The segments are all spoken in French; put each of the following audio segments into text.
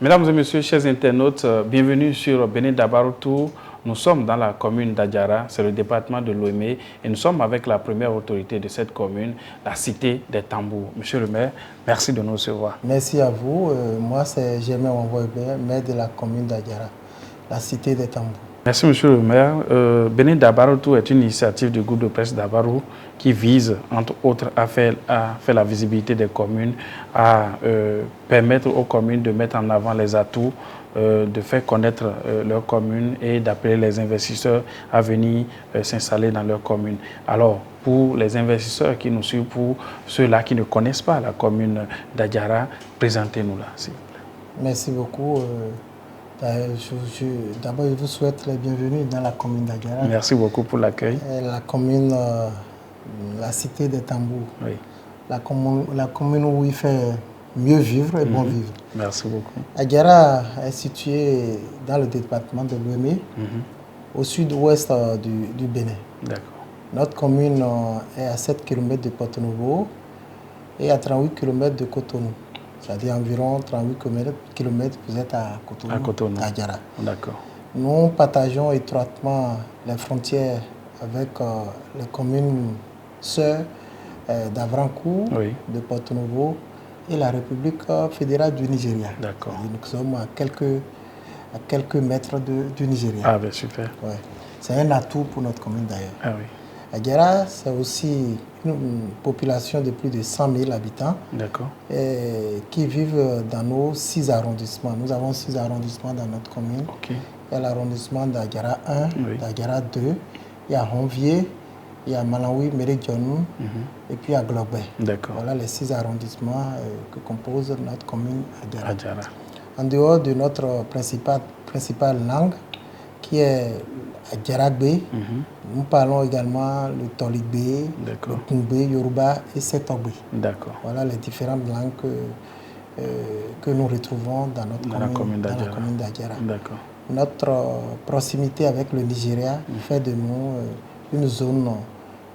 Mesdames et messieurs, chers internautes, bienvenue sur Bénin Dabaroutou. Nous sommes dans la commune d'Adjara, c'est le département de Lomé, et nous sommes avec la première autorité de cette commune, la cité des Tambours. Monsieur le maire, merci de nous recevoir. Merci à vous. Moi, c'est Germain Wamboybe, maire de la commune d'Adjara, la cité des Tambours. Merci, monsieur le maire. Bénin Dabaroutou est une initiative du groupe de presse Dabarou qui vise, entre autres, à faire la visibilité des communes, à permettre aux communes de mettre en avant les atouts, de faire connaître leurs communes et d'appeler les investisseurs à venir s'installer dans leurs communes. Alors, pour les investisseurs qui nous suivent, pour ceux-là qui ne connaissent pas la commune d'Adjara, présentez-nous-la, s'il vous plaît. Merci beaucoup. D'abord, je vous souhaite la bienvenue dans la commune d'Adjara. Merci beaucoup pour l'accueil. La commune, la cité des Tambours. Oui. La commune où il fait mieux vivre et bon vivre. Merci beaucoup. Adjara est située dans le département de Lomé, au sud-ouest du Bénin. D'accord. Notre commune est à 7 km de Porto-Novo et à 38 km de Cotonou. C'est-à-dire environ 38 km, vous êtes à Cotonou, à Adjara. D'accord. Nous partageons étroitement les frontières avec les communes sœurs d'Avrancourt, de Porto-Novo et la République fédérale du Nigeria. D'accord. Nous sommes à quelques mètres du Nigeria. Ah ben super. Ouais. C'est un atout pour notre commune d'ailleurs. Ah oui. Adjara, c'est aussi une population de plus de 100 000 habitants qui vivent dans nos 6 arrondissements. Nous avons 6 arrondissements dans notre commune. Okay. Il y a l'arrondissement d'Adjara 1, d'Adjara 2, il y a Ronvier, il y a Malawi, Méridionum et puis à Globé. Voilà les 6 arrondissements que compose notre commune Adjara. En dehors de notre principale langue, qui est Adjaragbe, nous parlons également le Toligbe, le Kungbe, Yoruba et Setogbe. Voilà les différentes langues que nous retrouvons dans la commune d'Adjara. Notre proximité avec le Nigeria fait de nous une zone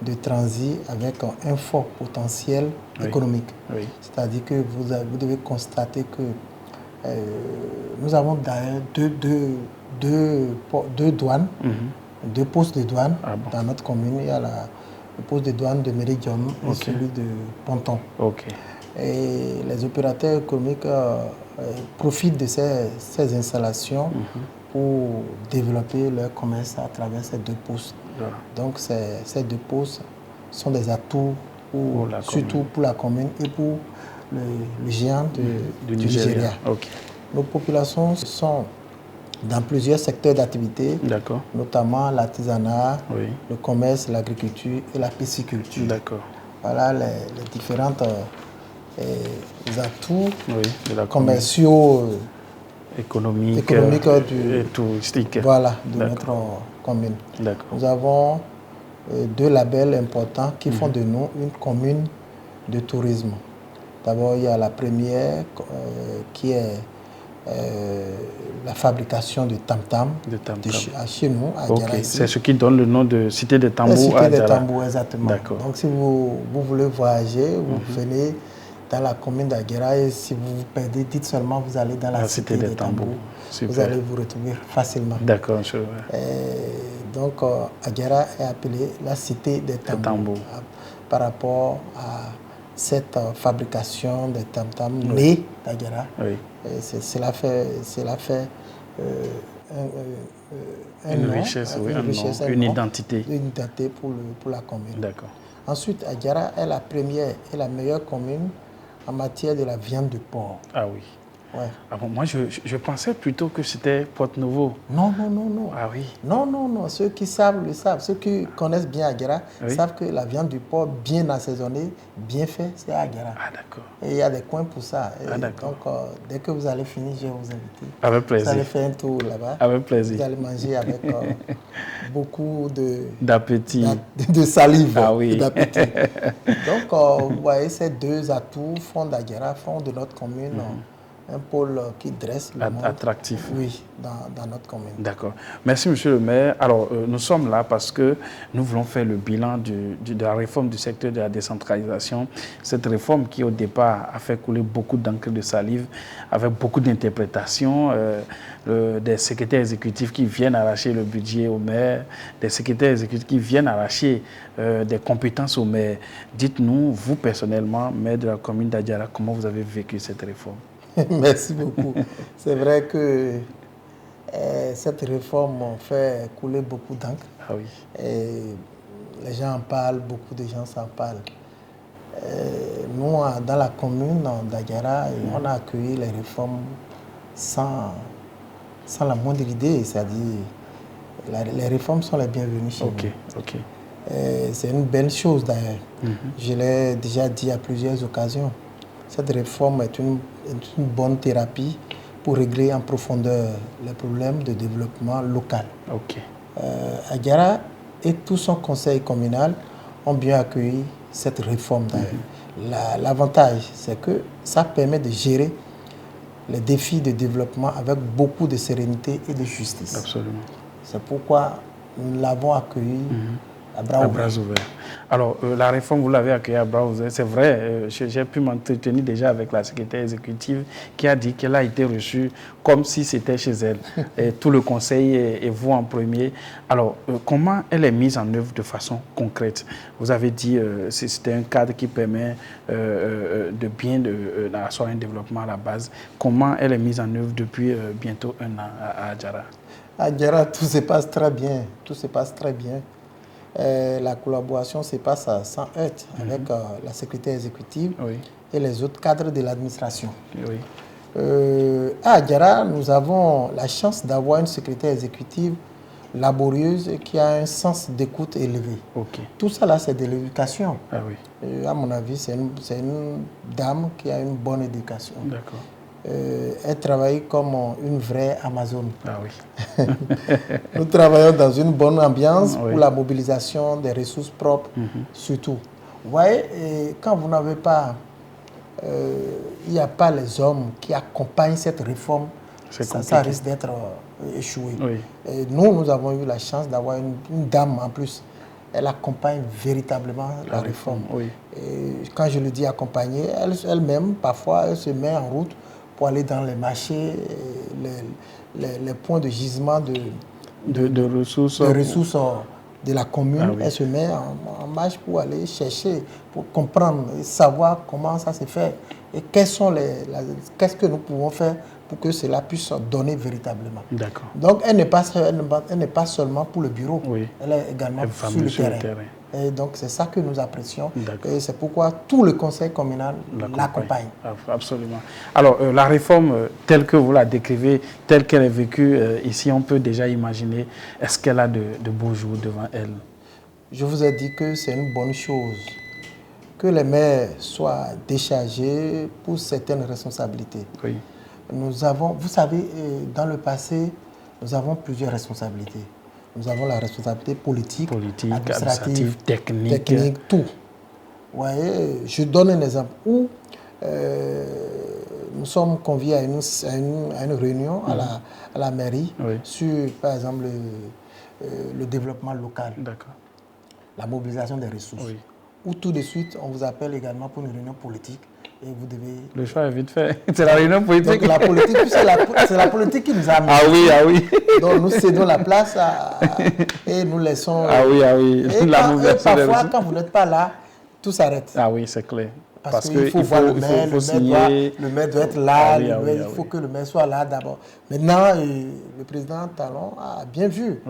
de transit avec un fort potentiel économique. C'est-à-dire que vous devez constater que nous avons d'ailleurs deux douanes, deux postes de douane dans notre commune. Il y a le poste de douane de Méridionum et celui de Ponton. Et les opérateurs économiques profitent de ces installations pour développer leur commerce à travers ces deux postes. Donc ces deux postes sont des atouts surtout pour la commune et pour le géant du Nigeria. Nos populations sont dans plusieurs secteurs d'activité, notamment l'artisanat, le commerce, l'agriculture et la pisciculture. Voilà les différentes atouts commerciaux, économiques et touristiques. Voilà, de notre commune. Nous avons 2 labels importants qui font de nous une commune de tourisme. D'abord, il y a la première qui est la fabrication de tam-tam chez nous à Adjara. C'est ce qui donne le nom de Cité des Tambours. Cité des Tambours, exactement. Donc si vous voulez voyager, vous venez dans la commune d'Adjara et si vous vous perdez, dites seulement vous allez dans la Cité des Tambours. Vous allez vous retrouver facilement. D'accord, donc Adjara est appelée la Cité des Tambours par rapport à cette fabrication des tam-tam née d'Adjara. Cela fait une richesse, une identité pour la commune. Ensuite, Adjara est la première et la meilleure commune en matière de la viande de porc. Ah oui. Ah bon, moi, je pensais plutôt que c'était Porto-Novo. Non. Ah oui. Non. Ceux qui savent le savent. Ceux qui connaissent bien Adjara savent que la viande du porc bien assaisonnée, bien faite, c'est Adjara. Ah d'accord. Et il y a des coins pour ça. Donc, dès que vous allez finir, je vais vous inviter. Avec plaisir. Vous allez faire un tour là-bas. Avec plaisir. Vous allez manger avec beaucoup d'appétit. De salive. Ah oui. D'appétit. Donc, vous voyez, ces 2 atouts font d'Adjara, font de notre commune un pôle qui dresse le monde. Attractif. Oui, dans notre commune. D'accord. Merci, monsieur le maire. Alors, nous sommes là parce que nous voulons faire le bilan de la réforme du secteur de la décentralisation. Cette réforme qui, au départ, a fait couler beaucoup d'encre de salive, avec beaucoup d'interprétations, des secrétaires exécutifs qui viennent arracher le budget au maire, des secrétaires exécutifs qui viennent arracher des compétences au maire. Dites-nous, vous personnellement, maire de la commune d'Adiara, comment vous avez vécu cette réforme? Merci beaucoup. C'est vrai que cette réforme fait couler beaucoup d'encre. Ah oui. Les gens en parlent, beaucoup de gens s'en parlent. Nous, dans la commune d'Adiara, on a accueilli les réformes sans la moindre idée. C'est-à-dire, les réformes sont les bienvenues chez nous. Ok. C'est une belle chose d'ailleurs. Je l'ai déjà dit à plusieurs occasions. Cette réforme est une bonne thérapie pour régler en profondeur les problèmes de développement local. Adiara et tout son conseil communal ont bien accueilli cette réforme d'ailleurs. L'avantage, c'est que ça permet de gérer les défis de développement avec beaucoup de sérénité et de justice. Absolument. C'est pourquoi nous l'avons accueilli à bras ouverts. Alors, la réforme, vous l'avez accueillie à bras ouverts. C'est vrai, j'ai pu m'entretenir déjà avec la secrétaire exécutive qui a dit qu'elle a été reçue comme si c'était chez elle. Et tout le conseil et vous en premier. Alors, comment elle est mise en œuvre de façon concrète? Vous avez dit que c'était un cadre qui permet de bien assurer un développement à la base. Comment elle est mise en œuvre depuis bientôt 1 an à Adiara? À Adiara, tout se passe très bien. Tout se passe très bien. La collaboration se passe sans heurts avec la secrétaire exécutive et les autres cadres de l'administration. À Adiara, nous avons la chance d'avoir une secrétaire exécutive laborieuse et qui a un sens d'écoute élevé. Tout ça là, c'est de l'éducation. À mon avis, c'est une dame qui a une bonne éducation. Elle travaille comme une vraie Amazone. Nous travaillons dans une bonne ambiance pour la mobilisation des ressources propres, surtout. Vous voyez, quand vous n'avez pas, il n'y a pas les hommes qui accompagnent cette réforme, ça risque d'être échoué. Et nous avons eu la chance d'avoir une dame en plus. Elle accompagne véritablement la réforme. Et quand je le dis accompagner, elle-même, parfois, elle se met en route pour aller dans les marchés, les points de gisement de ressources de la commune. Elle se met en marche pour aller chercher, pour comprendre et savoir comment ça se fait et qu'est-ce que nous pouvons faire pour que cela puisse donner véritablement. Donc, elle n'est pas seulement pour le bureau, elle est également sur le terrain. Et donc, c'est ça que nous apprécions. Et c'est pourquoi tout le conseil communal l'accompagne. Absolument. Alors, la réforme, telle que vous la décrivez, telle qu'elle est vécue, ici, on peut déjà imaginer, est-ce qu'elle a de beaux jours devant elle? Je vous ai dit que c'est une bonne chose que les maires soient déchargés pour certaines responsabilités. Nous avons, vous savez, dans le passé, nous avons plusieurs responsabilités. Nous avons la responsabilité politique administrative, technique, tout. Vous voyez, je donne un exemple où nous sommes conviés à une réunion à la mairie sur, par exemple, le développement local, la mobilisation des ressources. Où tout de suite, on vous appelle également pour une réunion politique. Et vous devez... Le choix est vite fait. C'est la réunion politique. Donc la politique, c'est la politique qui nous a amenés. Ah oui. Donc nous cédons la place et nous laissons... Et parfois, quand vous n'êtes pas là, tout s'arrête. Ah oui, c'est clair. Parce qu'il faut voir le maire, le maire doit être là, il faut que le maire soit là d'abord. Maintenant, le président Talon a bien vu.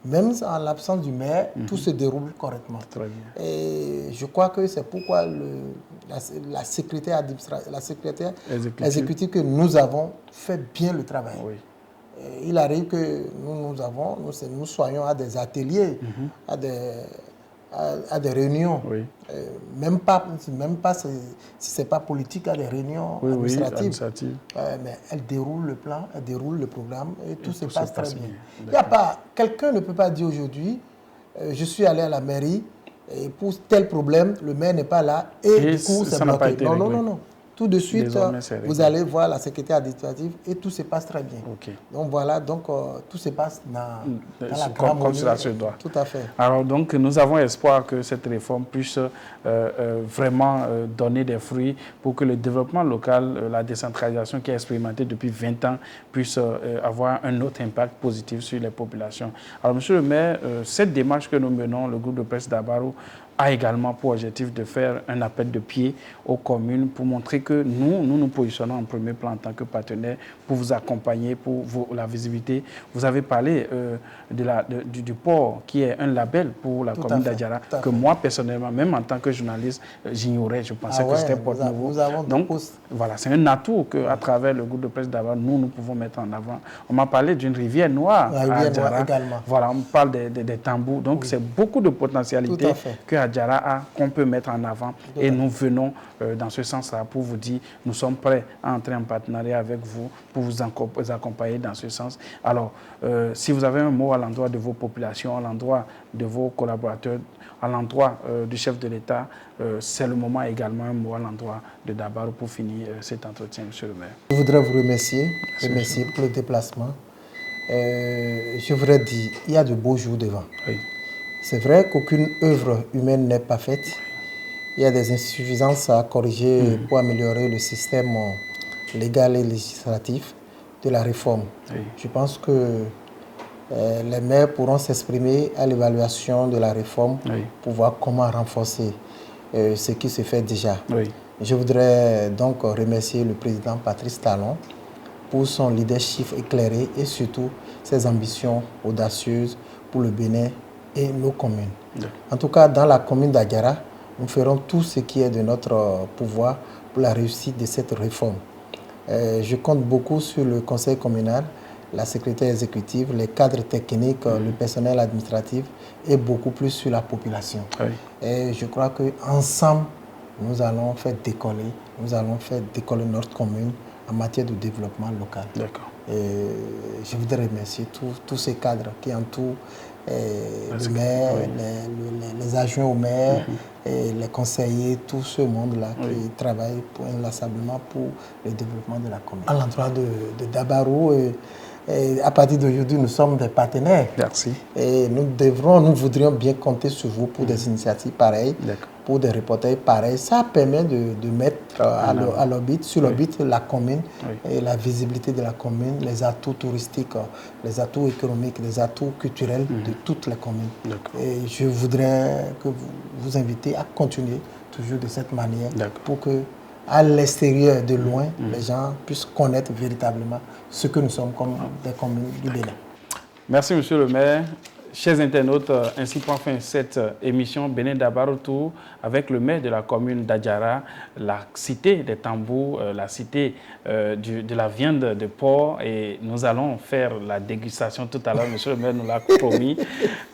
Même en l'absence du maire, tout se déroule correctement. Très bien. Et je crois que c'est pourquoi la secrétaire exécutive que nous avons fait bien le travail. Il arrive que nous soyons à des ateliers, à des réunions, même pas si ce n'est pas politique, à des réunions administratives. Mais elle déroule le plan, elle déroule le programme et tout se passe très bien. Il y a pas, quelqu'un ne peut pas dire aujourd'hui, je suis allé à la mairie et pour tel problème, le maire n'est pas là et du coup c'est bloqué. Non. tout de suite, vous allez voir la sécurité administrative et tout se passe très bien. Donc voilà, tout se passe dans la grande comme cela se doit. Tout à fait. Alors donc, nous avons espoir que cette réforme puisse vraiment donner des fruits pour que le développement local, la décentralisation qui est expérimentée depuis 20 ans, puisse avoir un autre impact positif sur les populations. Alors, monsieur le maire, cette démarche que nous menons, le groupe de presse d'Abarou, a également pour objectif de faire un appel de pied aux communes pour montrer que nous positionnons en premier plan en tant que partenaire pour vous accompagner, pour la visibilité. Vous avez parlé du port qui est un label pour la commune d'Adjara que moi personnellement, même en tant que journaliste, j'ignorais. Je pensais que c'était Porte Nouveau. Donc voilà, c'est un atout qu'à travers le groupe de presse d'Adjara, nous pouvons mettre en avant. On m'a parlé d'une rivière noire à Adjara. Voilà, on parle des tambours. Donc c'est beaucoup de potentialités que Adjara qu'on peut mettre en avant et nous venons dans ce sens-là pour vous dire nous sommes prêts à entrer en partenariat avec vous pour vous accompagner dans ce sens. Alors, si vous avez un mot à l'endroit de vos populations, à l'endroit de vos collaborateurs, à l'endroit du chef de l'État, c'est le moment également un mot à l'endroit de Dabarou pour finir cet entretien, monsieur le maire. Je voudrais vous remercier pour le déplacement. Je voudrais dire, il y a de beaux jours devant. Oui. C'est vrai qu'aucune œuvre humaine n'est pas faite. Il y a des insuffisances à corriger pour améliorer le système légal et législatif de la réforme. Oui. Je pense que les maires pourront s'exprimer à l'évaluation de la réforme pour voir comment renforcer ce qui se fait déjà. Oui. Je voudrais donc remercier le président Patrice Talon pour son leadership éclairé et surtout ses ambitions audacieuses pour le Bénin et nos communes. En tout cas, dans la commune d'Adjara, nous ferons tout ce qui est de notre pouvoir pour la réussite de cette réforme. Je compte beaucoup sur le conseil communal, la secrétaire exécutive, les cadres techniques, le personnel administratif et beaucoup plus sur la population. Et je crois qu'ensemble, nous allons faire décoller notre commune en matière de développement local. Je voudrais remercier tous ces cadres qui entourent le maire, les adjoints au maire, et les conseillers, tout ce monde-là qui travaille inlassablement pour le développement de la commune. À l'endroit de Dabarou, à partir d'aujourd'hui, nous sommes des partenaires. Merci. Et nous voudrions bien compter sur vous pour des initiatives pareilles, pour des reportages pareils. Ça permet de mettre à l'orbite, sur l'orbite la commune et la visibilité de la commune, les atouts touristiques, les atouts économiques, les atouts culturels de toutes les communes. Et je voudrais que vous inviter à continuer toujours de cette manière pour que à l'extérieur, de loin, les gens puissent connaître véritablement ce que nous sommes comme des communes du Bénin. Merci, monsieur le maire. Chers internautes, ainsi prend fin cette émission Bénin Dabarou Tour avec le maire de la commune d'Adjara, la cité des tambours, la cité de la viande de porc. Et nous allons faire la dégustation tout à l'heure, monsieur le maire nous l'a promis.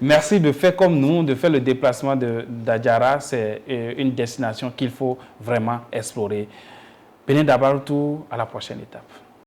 Merci de faire comme nous, de faire le déplacement d'Adjara. C'est une destination qu'il faut vraiment explorer. Bénin Dabarou Tour, à la prochaine étape.